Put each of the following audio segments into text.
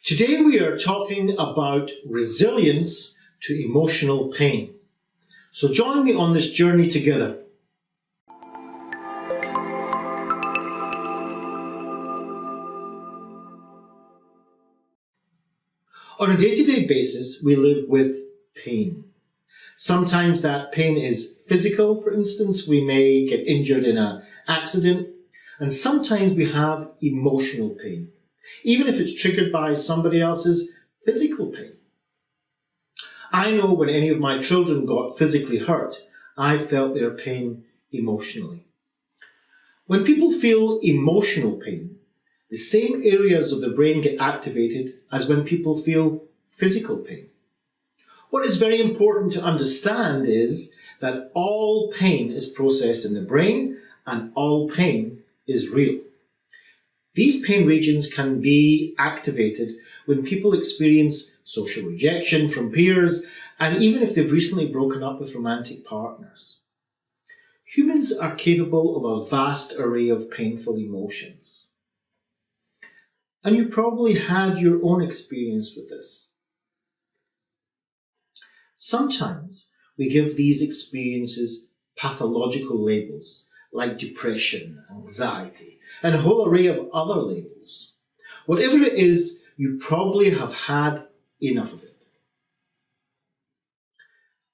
Today we are talking about resilience to emotional pain. So join me on this journey together. On a day-to-day basis, we live with pain. Sometimes that pain is physical, for instance. We may get injured in an accident. And sometimes we have emotional pain, even if it's triggered by somebody else's physical pain. I know when any of my children got physically hurt, I felt their pain emotionally. When people feel emotional pain, the same areas of the brain get activated as when people feel physical pain. What is very important to understand is that all pain is processed in the brain and all pain is real. These pain regions can be activated when people experience social rejection from peers and even if they've recently broken up with romantic partners. Humans are capable of a vast array of painful emotions. And you've probably had your own experience with this. Sometimes we give these experiences pathological labels like depression, anxiety, and a whole array of other labels. Whatever it is, you probably have had enough of it.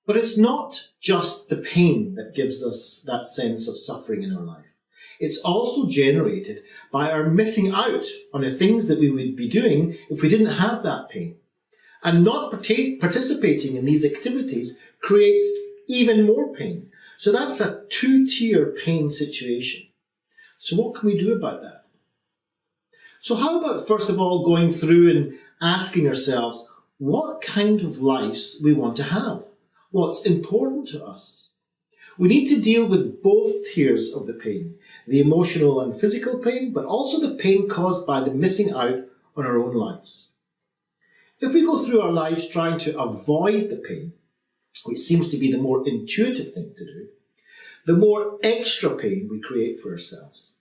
But it's not just the pain that gives us that sense of suffering in our life. It's also generated by our missing out on the things that we would be doing if we didn't have that pain. And not participating in these activities creates even more pain. So that's a two-tier pain situation. So what can we do about that? So how about first of all going through and asking ourselves what kind of lives we want to have? What's important to us? We need to deal with both tiers of the pain, the emotional and physical pain, but also the pain caused by the missing out on our own lives. If we go through our lives trying to avoid the pain, which seems to be the more intuitive thing to do, the more extra pain we create for ourselves.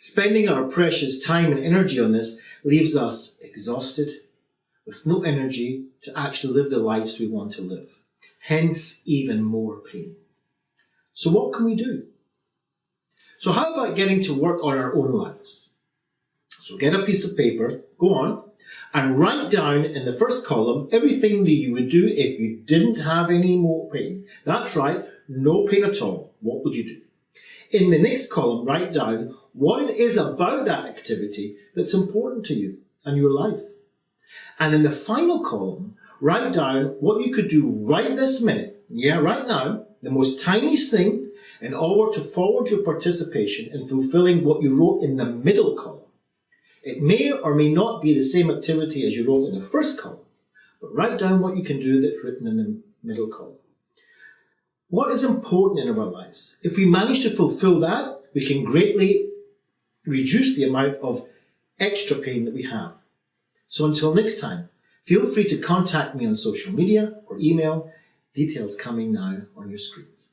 Spending our precious time and energy on this leaves us exhausted, with no energy to actually live the lives we want to live. Hence, even more pain. So what can we do? So how about getting to work on our own lives? So get a piece of paper, go on, and write down in the first column everything that you would do if you didn't have any more pain. That's right, no pain at all. What would you do? In the next column, write down what it is about that activity that's important to you and your life. And in the final column, write down what you could do right this minute, right now, the most tiniest thing in order to forward your participation in fulfilling what you wrote in the middle column. It may or may not be the same activity as you wrote in the first column, but write down what you can do that's written in the middle column. What is important in our lives? If we manage to fulfill that, we can greatly reduce the amount of extra pain that we have. So until next time, feel free to contact me on social media or email, details coming now on your screens.